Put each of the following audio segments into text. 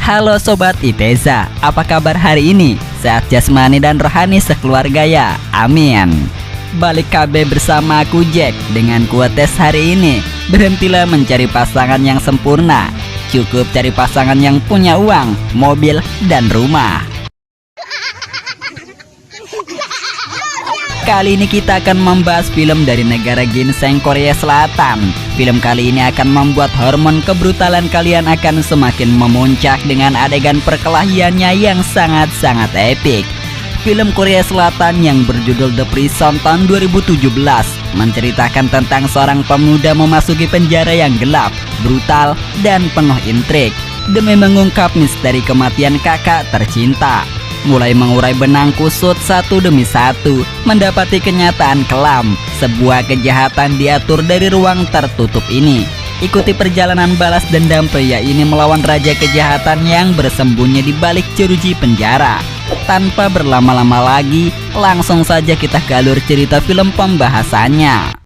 Halo Sobat Iteza, apa kabar hari ini? Sehat jasmani dan rohani sekeluarga ya? Amin. Balik KB bersama aku Jack dengan kuotes hari ini. Berhentilah mencari pasangan yang sempurna, cukup cari pasangan yang punya uang, mobil, dan rumah. Kali ini kita akan membahas film dari negara ginseng Korea Selatan. Film kali ini akan membuat hormon kebrutalan kalian akan semakin memuncak dengan adegan perkelahiannya yang sangat-sangat epik. Film Korea Selatan yang berjudul The Prison tahun 2017 menceritakan tentang seorang pemuda memasuki penjara yang gelap, brutal, dan penuh intrik demi mengungkap misteri kematian kakak tercinta. Mulai mengurai benang kusut satu demi satu, mendapati kenyataan kelam. Sebuah kejahatan diatur dari ruang tertutup ini. Ikuti perjalanan balas dendam pria ini melawan raja kejahatan yang bersembunyi di balik jeruji penjara. Tanpa berlama-lama lagi, langsung saja kita ke alur cerita film pembahasannya.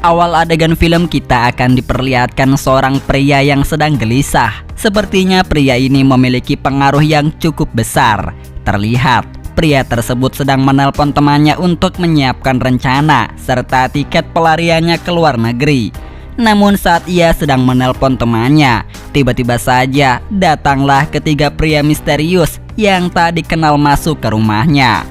Awal adegan film kita akan diperlihatkan seorang pria yang sedang gelisah. Sepertinya pria ini memiliki pengaruh yang cukup besar. Terlihat pria tersebut sedang menelpon temannya untuk menyiapkan rencana serta tiket pelariannya ke luar negeri. Namun saat ia sedang menelpon temannya, tiba-tiba saja datanglah ketiga pria misterius yang tak dikenal masuk ke rumahnya.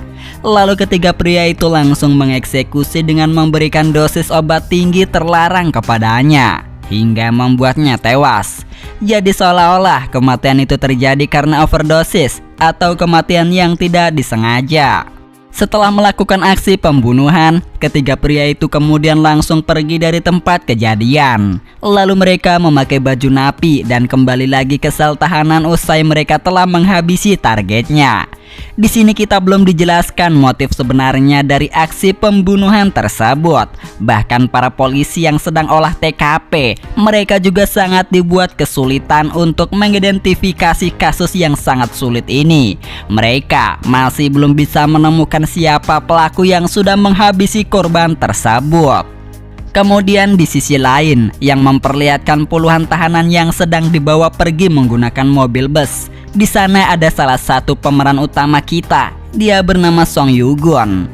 Lalu ketiga pria itu langsung mengeksekusi dengan memberikan dosis obat tinggi terlarang kepadanya hingga membuatnya tewas. Jadi seolah-olah kematian itu terjadi karena overdosis atau kematian yang tidak disengaja. Setelah melakukan aksi pembunuhan, ketiga pria itu kemudian langsung pergi dari tempat kejadian. Lalu mereka memakai baju napi dan kembali lagi ke sel tahanan usai mereka telah menghabisi targetnya. Di sini kita belum dijelaskan motif sebenarnya dari aksi pembunuhan tersebut. Bahkan para polisi yang sedang olah TKP, mereka juga sangat dibuat kesulitan untuk mengidentifikasi kasus yang sangat sulit ini. Mereka masih belum bisa menemukan siapa pelaku yang sudah menghabisi korban tersebut. Kemudian di sisi lain yang memperlihatkan puluhan tahanan yang sedang dibawa pergi menggunakan mobil bus. Di sana ada salah satu pemeran utama kita, dia bernama Song Yoo-gun.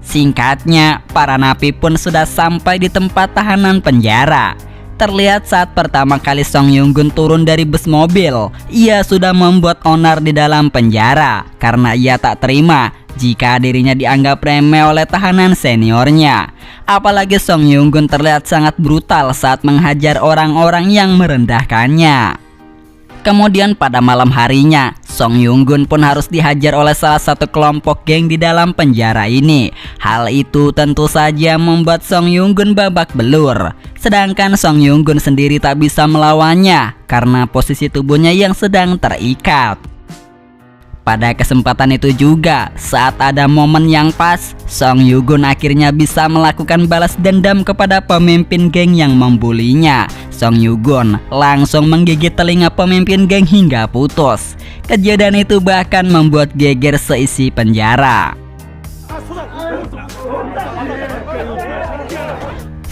Singkatnya, para napi pun sudah sampai di tempat tahanan penjara. Terlihat saat pertama kali Song Yoo-gun turun dari bus mobil, ia sudah membuat onar di dalam penjara karena ia tak terima jika dirinya dianggap remeh oleh tahanan seniornya. Apalagi Song Yoo-gun terlihat sangat brutal saat menghajar orang-orang yang merendahkannya. Kemudian pada malam harinya, Song Yoo-gun pun harus dihajar oleh salah satu kelompok geng di dalam penjara ini. Hal itu tentu saja membuat Song Yoo-gun babak belur. Sedangkan Song Yoo-gun sendiri tak bisa melawannya karena posisi tubuhnya yang sedang terikat. Pada kesempatan itu juga, saat ada momen yang pas, Song Yoo-gun akhirnya bisa melakukan balas dendam kepada pemimpin geng yang membulinya. Song Yoo-gun langsung menggigit telinga pemimpin geng hingga putus. Kejadian itu bahkan membuat geger seisi penjara.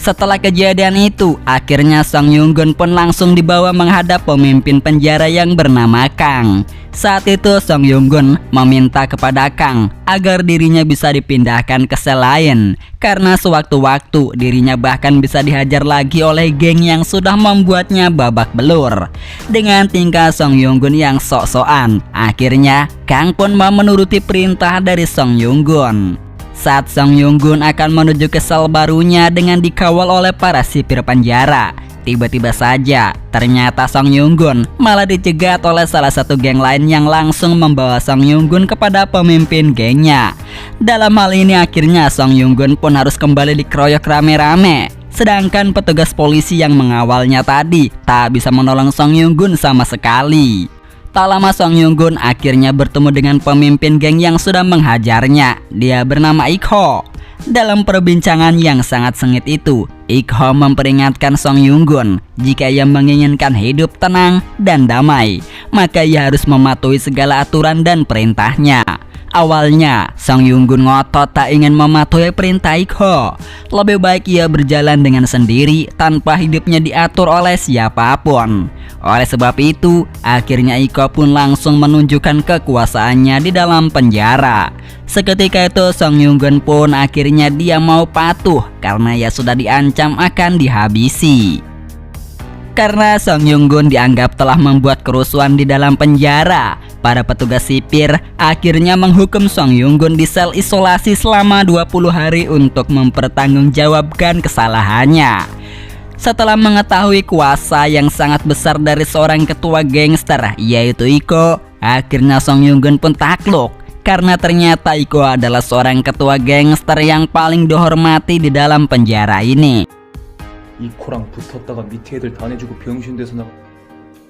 Setelah kejadian itu, akhirnya Song Yoo-gun pun langsung dibawa menghadap pemimpin penjara yang bernama Kang. Saat itu Song Yoo-gun meminta kepada Kang agar dirinya bisa dipindahkan ke sel lain karena sewaktu-waktu dirinya bahkan bisa dihajar lagi oleh geng yang sudah membuatnya babak belur. Dengan tingkah Song Yoo-gun yang sok-sokan, akhirnya Kang pun mau menuruti perintah dari Song Yoo-gun. Saat Song Yoo-gun akan menuju ke sel barunya dengan dikawal oleh para sipir penjara, tiba-tiba saja ternyata Song Yoo-gun malah dicegat oleh salah satu geng lain yang langsung membawa Song Yoo-gun kepada pemimpin gengnya. Dalam hal ini akhirnya Song Yoo-gun pun harus kembali dikeroyok rame-rame. Sedangkan petugas polisi yang mengawalnya tadi tak bisa menolong Song Yoo-gun sama sekali. Tak lama Song Yoo-gun akhirnya bertemu dengan pemimpin geng yang sudah menghajarnya. Dia bernama Ik-ho. Dalam perbincangan yang sangat sengit itu, Ik-ho memperingatkan Song Yoo-gun jika ia menginginkan hidup tenang dan damai, maka ia harus mematuhi segala aturan dan perintahnya. Awalnya, Song Yung-gun ngotot tak ingin mematuhi perintah Iko. Lebih baik ia berjalan dengan sendiri tanpa hidupnya diatur oleh siapapun. Oleh sebab itu, akhirnya Iko pun langsung menunjukkan kekuasaannya di dalam penjara. Seketika itu Song Yung-gun pun akhirnya dia mau patuh karena ia sudah diancam akan dihabisi. Karena Song Yung-gun dianggap telah membuat kerusuhan di dalam penjara, para petugas sipir akhirnya menghukum Song Yung-gun di sel isolasi selama 20 hari untuk mempertanggungjawabkan kesalahannya. Setelah mengetahui kuasa yang sangat besar dari seorang ketua gangster yaitu Iko, akhirnya Song Yung-gun pun takluk. Karena ternyata Iko adalah seorang ketua gangster yang paling dihormati di dalam penjara ini. 이코랑 붙었다가 밑에 애들 다 내주고 병신 돼서 나가.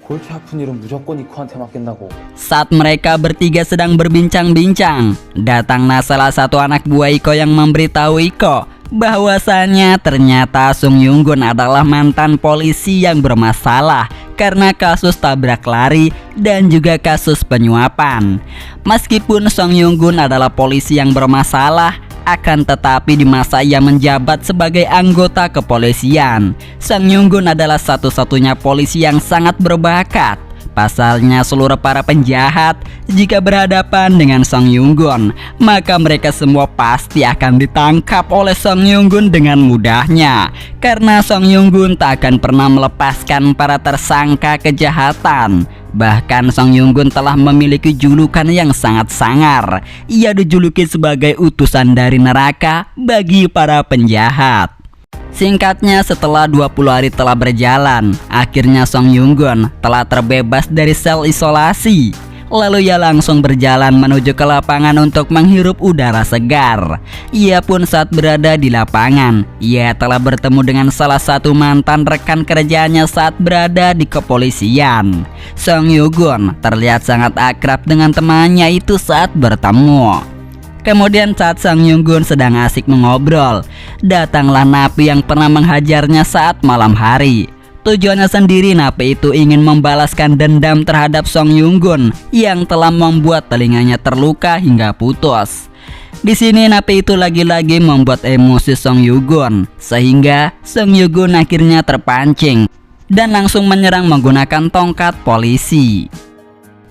골치 아픈 일은 무조건 이코한테 맡긴다고. Saat mereka bertiga sedang berbincang-bincang, datanglah salah satu anak buah Iko yang memberitahu Iko bahwasanya ternyata Song Yung-gun adalah mantan polisi yang bermasalah karena kasus tabrak lari dan juga kasus penyuapan. Meskipun Song Yung-gun adalah polisi yang bermasalah, akan tetapi di masa ia menjabat sebagai anggota kepolisian, Song Yung-gun adalah satu-satunya polisi yang sangat berbakat. Pasalnya seluruh para penjahat jika berhadapan dengan Song Yung-gun, maka mereka semua pasti akan ditangkap oleh Song Yung-gun dengan mudahnya. Karena Song Yung-gun tak akan pernah melepaskan para tersangka kejahatan. Bahkan Song Yung-gun telah memiliki julukan yang sangat sangar. Ia dijuluki sebagai utusan dari neraka bagi para penjahat. Singkatnya, setelah 20 hari telah berjalan, akhirnya Song Yung-gun telah terbebas dari sel isolasi. Lalu ia langsung berjalan menuju ke lapangan untuk menghirup udara segar. Ia pun saat berada di lapangan, ia telah bertemu dengan salah satu mantan rekan kerjanya saat berada di kepolisian. Song Yung-gun terlihat sangat akrab dengan temannya itu saat bertemu. Kemudian saat Song Yung-gun sedang asik mengobrol, datanglah napi yang pernah menghajarnya saat malam hari. Tujuannya sendiri, napi itu ingin membalaskan dendam terhadap Song Yung-gun yang telah membuat telinganya terluka hingga putus. Di sini napi itu lagi-lagi membuat emosi Song Yung-gun sehingga Song Yung-gun akhirnya terpancing dan langsung menyerang menggunakan tongkat polisi.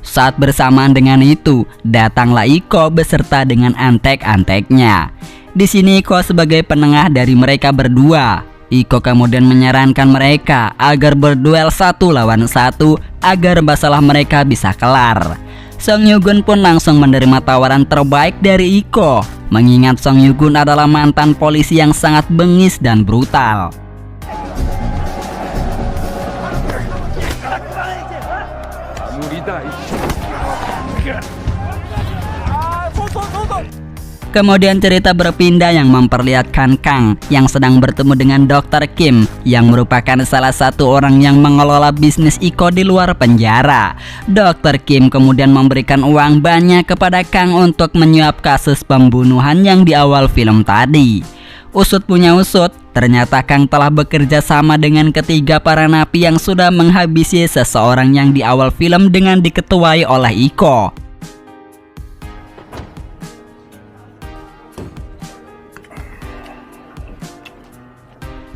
Saat bersamaan dengan itu, datanglah Iko beserta dengan antek-anteknya. Di sini Iko sebagai penengah dari mereka berdua. Iko kemudian menyarankan mereka agar berduel 1 lawan 1 agar masalah mereka bisa kelar. Song Yung-gun pun langsung menerima tawaran terbaik dari Iko, mengingat Song Yung-gun adalah mantan polisi yang sangat bengis dan brutal. Kemudian cerita berpindah yang memperlihatkan Kang yang sedang bertemu dengan Dr. Kim yang merupakan salah satu orang yang mengelola bisnis Iko di luar penjara. Dr. Kim kemudian memberikan uang banyak kepada Kang untuk menyuap kasus pembunuhan yang di awal film tadi. Usut punya usut, ternyata Kang telah bekerja sama dengan ketiga para napi yang sudah menghabisi seseorang yang di awal film dengan diketuai oleh Iko.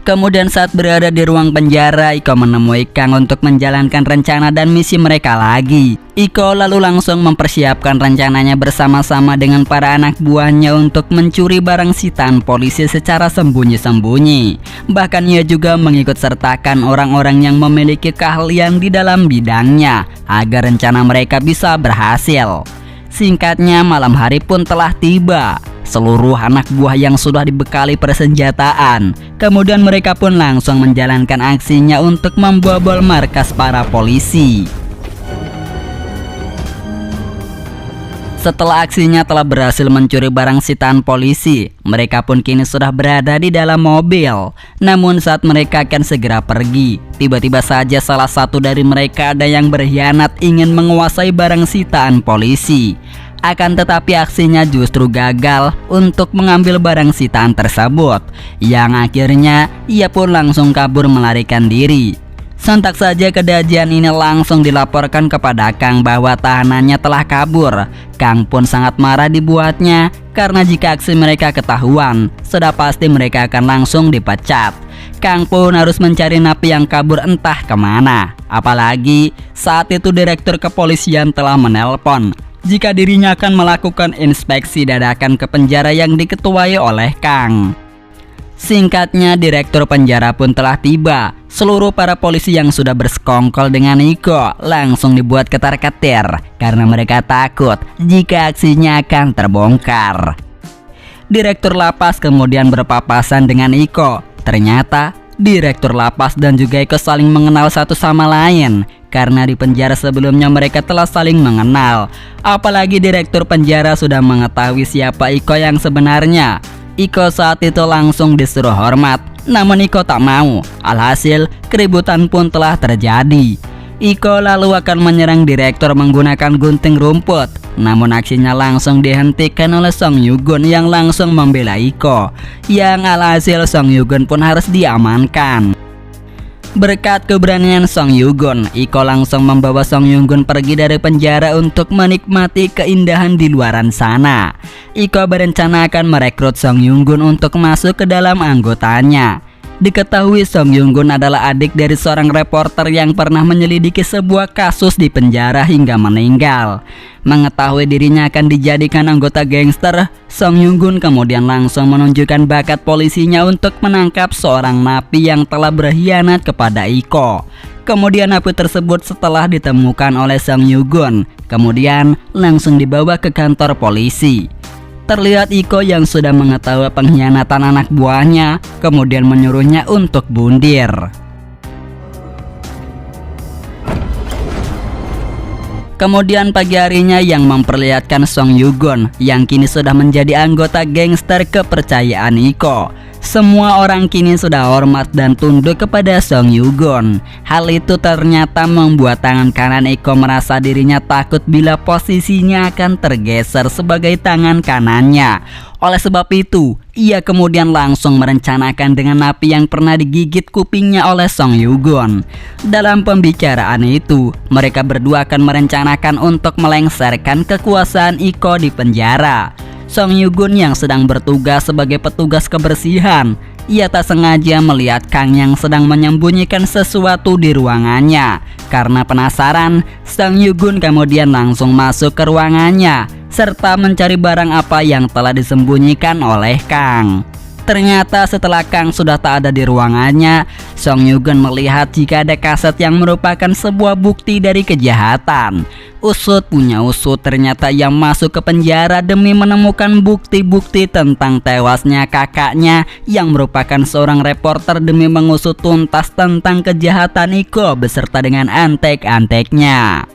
Kemudian saat berada di ruang penjara, Iko menemui Kang untuk menjalankan rencana dan misi mereka lagi. Iko lalu langsung mempersiapkan rencananya bersama-sama dengan para anak buahnya untuk mencuri barang sitaan polisi secara sembunyi-sembunyi. Bahkan ia juga mengikut sertakan orang-orang yang memiliki keahlian di dalam bidangnya agar rencana mereka bisa berhasil. Singkatnya, malam hari pun telah tiba. Seluruh anak buah yang sudah dibekali persenjataan. Kemudian mereka pun langsung menjalankan aksinya untuk membobol markas para polisi. Setelah aksinya telah berhasil mencuri barang sitaan polisi, mereka pun kini sudah berada di dalam mobil. Namun saat mereka akan segera pergi, tiba-tiba saja salah satu dari mereka ada yang berkhianat ingin menguasai barang sitaan polisi. Akan tetapi aksinya justru gagal untuk mengambil barang sitaan tersebut, yang akhirnya ia pun langsung kabur melarikan diri. Sontak saja kejadian ini langsung dilaporkan kepada Kang bahwa tahanannya telah kabur. Kang pun sangat marah dibuatnya karena jika aksi mereka ketahuan, sudah pasti mereka akan langsung dipecat. Kang pun harus mencari napi yang kabur entah kemana. Apalagi saat itu direktur kepolisian telah menelpon jika dirinya akan melakukan inspeksi dadakan ke penjara yang diketuai oleh Kang. Singkatnya, direktur penjara pun telah tiba. Seluruh para polisi yang sudah bersekongkol dengan Iko langsung dibuat ketar-ketir karena mereka takut jika aksinya akan terbongkar. Direktur lapas kemudian berpapasan dengan Iko. Ternyata direktur lapas dan juga Iko saling mengenal satu sama lain karena di penjara sebelumnya mereka telah saling mengenal. Apalagi direktur penjara sudah mengetahui siapa Iko yang sebenarnya. Iko saat itu langsung disuruh hormat, namun Iko tak mau. Alhasil, keributan pun telah terjadi. Iko lalu akan menyerang direktur menggunakan gunting rumput, namun aksinya langsung dihentikan oleh Song Yugun yang langsung membela Iko. Yang alhasil Song Yugun pun harus diamankan. Berkat keberanian Song Yugun, Iko langsung membawa Song Yugun pergi dari penjara untuk menikmati keindahan di luaran sana. Iko berencana akan merekrut Song Yugun untuk masuk ke dalam anggotanya. Diketahui Song Yugun adalah adik dari seorang reporter yang pernah menyelidiki sebuah kasus di penjara hingga meninggal. Mengetahui dirinya akan dijadikan anggota gangster, Song Yugun kemudian langsung menunjukkan bakat polisinya untuk menangkap seorang napi yang telah berkhianat kepada Iko. Kemudian napi tersebut setelah ditemukan oleh Song Yugun, kemudian langsung dibawa ke kantor polisi. Terlihat Iko yang sudah mengetahui pengkhianatan anak buahnya, kemudian menyuruhnya untuk bundir. Kemudian pagi harinya yang memperlihatkan Song Yugun yang kini sudah menjadi anggota gangster kepercayaan Iko. Semua orang kini sudah hormat dan tunduk kepada Song Yugun. Hal itu ternyata membuat tangan kanan Iko merasa dirinya takut bila posisinya akan tergeser sebagai tangan kanannya. Oleh sebab itu, ia kemudian langsung merencanakan dengan napi yang pernah digigit kupingnya oleh Song Yugun. Dalam pembicaraan itu, mereka berdua akan merencanakan untuk melengsarkan kekuasaan Iko di penjara. Song Yugun yang sedang bertugas sebagai petugas kebersihan, ia tak sengaja melihat Kang yang sedang menyembunyikan sesuatu di ruangannya. Karena penasaran, Song Yugun kemudian langsung masuk ke ruangannya serta mencari barang apa yang telah disembunyikan oleh Kang. Ternyata setelah Kang sudah tak ada di ruangannya, Song Yugun melihat jika ada kaset yang merupakan sebuah bukti dari kejahatan. Usut punya usut, ternyata ia masuk ke penjara demi menemukan bukti-bukti tentang tewasnya kakaknya yang merupakan seorang reporter demi mengusut tuntas tentang kejahatan Iko beserta dengan antek-anteknya.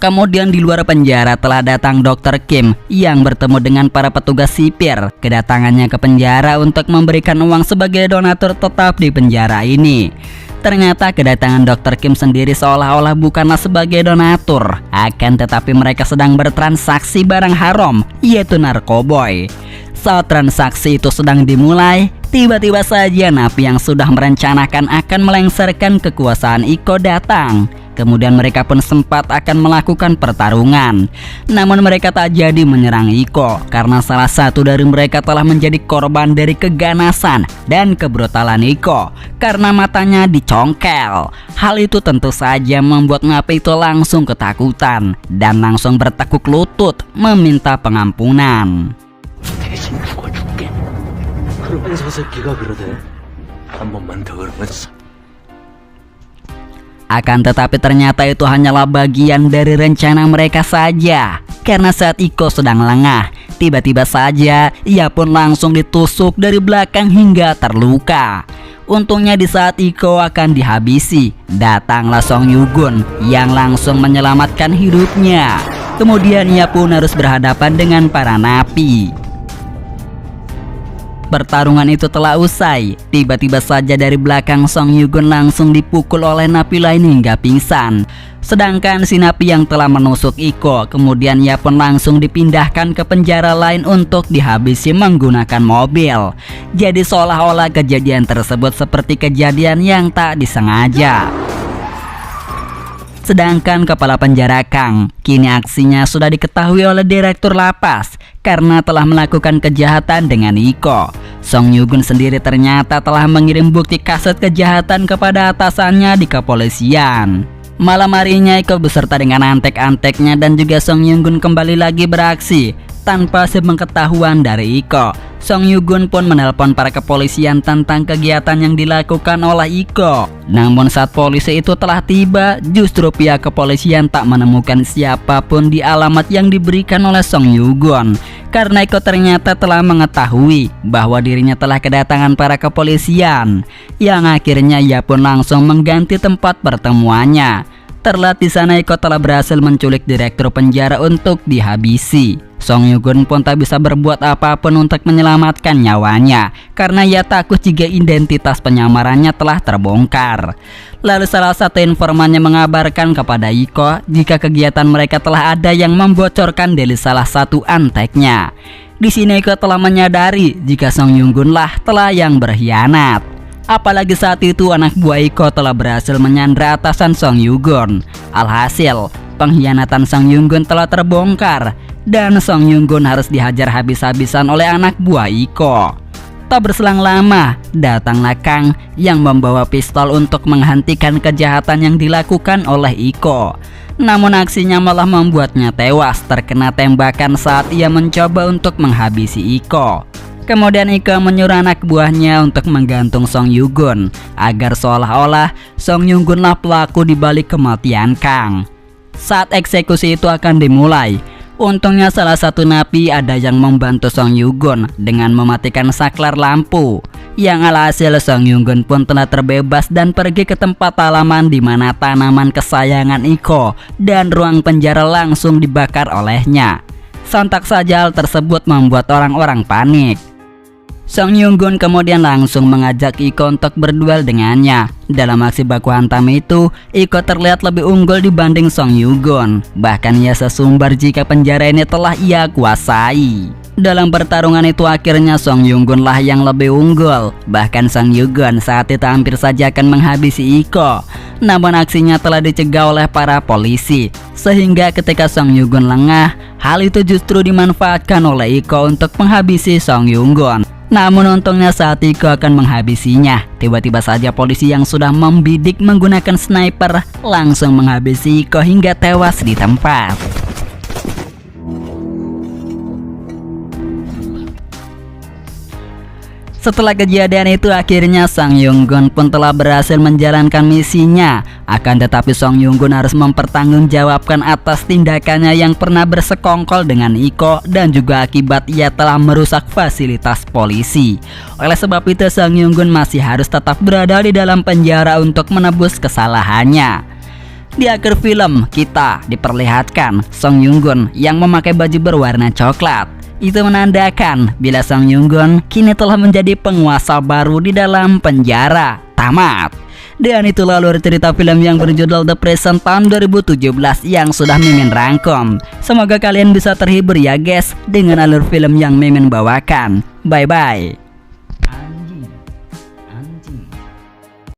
Kemudian di luar penjara telah datang Dr. Kim yang bertemu dengan para petugas sipir. Kedatangannya ke penjara untuk memberikan uang sebagai donatur tetap di penjara ini. Ternyata kedatangan Dr. Kim sendiri seolah-olah bukanlah sebagai donatur, akan tetapi mereka sedang bertransaksi barang haram, yaitu narkoboy. Saat transaksi itu sedang dimulai, tiba-tiba saja napi yang sudah merencanakan akan melengsarkan kekuasaan Iko datang. Kemudian mereka pun sempat akan melakukan pertarungan. Namun mereka tak jadi menyerang Iko karena salah satu dari mereka telah menjadi korban dari keganasan dan kebrutalan Iko karena matanya dicongkel. Hal itu tentu saja membuat napi itu langsung ketakutan dan langsung bertekuk lutut meminta pengampunan. 대신 죽어줄게. 그러면 저 새끼가 그러대. 한 번만 더 그러면서. Akan tetapi ternyata itu hanyalah bagian dari rencana mereka saja. Karena saat Iko sedang lengah, tiba-tiba saja ia pun langsung ditusuk dari belakang hingga terluka. Untungnya di saat Iko akan dihabisi, datanglah Song Yugun yang langsung menyelamatkan hidupnya. Kemudian ia pun harus berhadapan dengan para napi. pertarungan itu telah usai, tiba-tiba saja dari belakang Song Yugun langsung dipukul oleh napi lain hingga pingsan. Sedangkan si napi yang telah menusuk Iko, kemudian ia pun langsung dipindahkan ke penjara lain untuk dihabisi menggunakan mobil. Jadi seolah-olah kejadian tersebut seperti kejadian yang tak disengaja. Sedangkan kepala penjara Kang, kini aksinya sudah diketahui oleh direktur lapas karena telah melakukan kejahatan dengan Iko. Song Yugun sendiri ternyata telah mengirim bukti kaset kejahatan kepada atasannya di kepolisian. Malam harinya Iko beserta dengan antek-anteknya dan juga Song Yugun kembali lagi beraksi. Tanpa sepengetahuan dari Iko, Song Yugun pun menelpon para kepolisian tentang kegiatan yang dilakukan oleh Iko. Namun saat polisi itu telah tiba, justru pihak kepolisian tak menemukan siapapun di alamat yang diberikan oleh Song Yugun. Karena Iko ternyata telah mengetahui bahwa dirinya telah kedatangan para kepolisian, yang akhirnya ia pun langsung mengganti tempat pertemuannya. Terlihat di sana Iko telah berhasil menculik direktur penjara untuk dihabisi. Song Yugun pun tak bisa berbuat apapun untuk menyelamatkan nyawanya karena ia takut jika identitas penyamarannya telah terbongkar. Lalu salah satu informannya mengabarkan kepada Iko jika kegiatan mereka telah ada yang membocorkan dari salah satu anteknya. Di sini Iko telah menyadari jika Song Yugun lah telah yang berkhianat. Apalagi saat itu anak buah Iko telah berhasil menyandra atasan Song Yugun. Alhasil, pengkhianatan Song Yugun telah terbongkar dan Song Yugun harus dihajar habis-habisan oleh anak buah Iko. Tak berselang lama, datanglah Kang yang membawa pistol untuk menghentikan kejahatan yang dilakukan oleh Iko. Namun aksinya malah membuatnya tewas terkena tembakan saat ia mencoba untuk menghabisi Iko. Kemudian Iko menyuruh anak buahnya untuk menggantung Song Yugun agar seolah-olah Song Yugunlah pelaku di balik kematian Kang. Saat eksekusi itu akan dimulai, untungnya salah satu napi ada yang membantu Song Yugun dengan mematikan saklar lampu. Yang alhasil Song Yugun pun telah terbebas dan pergi ke tempat halaman di mana tanaman kesayangan Iko dan ruang penjara langsung dibakar olehnya. Sontak saja hal tersebut membuat orang-orang panik. Song Yugun kemudian langsung mengajak Iko untuk berduel dengannya. Dalam aksi baku hantam itu, Iko terlihat lebih unggul dibanding Song Yugun. Bahkan ia sesumbar jika penjara ini telah ia kuasai. Dalam pertarungan itu akhirnya Song Yugun lah yang lebih unggul. Bahkan Song Yugun saat itu hampir saja akan menghabisi Iko. Namun aksinya telah dicegah oleh para polisi. Sehingga ketika Song Yugun lengah, hal itu justru dimanfaatkan oleh Iko untuk menghabisi Song Yugun. Namun untungnya saat Iko akan menghabisinya, tiba-tiba saja polisi yang sudah membidik menggunakan sniper langsung menghabisi Iko hingga tewas di tempat. Setelah kejadian itu akhirnya Song Yugun pun telah berhasil menjalankan misinya. Akan tetapi Song Yugun harus mempertanggungjawabkan atas tindakannya yang pernah bersekongkol dengan Iko dan juga akibat ia telah merusak fasilitas polisi. Oleh sebab itu Song Yugun masih harus tetap berada di dalam penjara untuk menebus kesalahannya. Di akhir film kita diperlihatkan Song Yugun yang memakai baju berwarna coklat. Itu menandakan bila Song Yugun kini telah menjadi penguasa baru di dalam penjara. Tamat. Dan itu lalu cerita film yang berjudul The Prison tahun 2017 yang sudah Mimin rangkum. Semoga kalian bisa terhibur ya guys dengan alur film yang Mimin bawakan. Bye bye.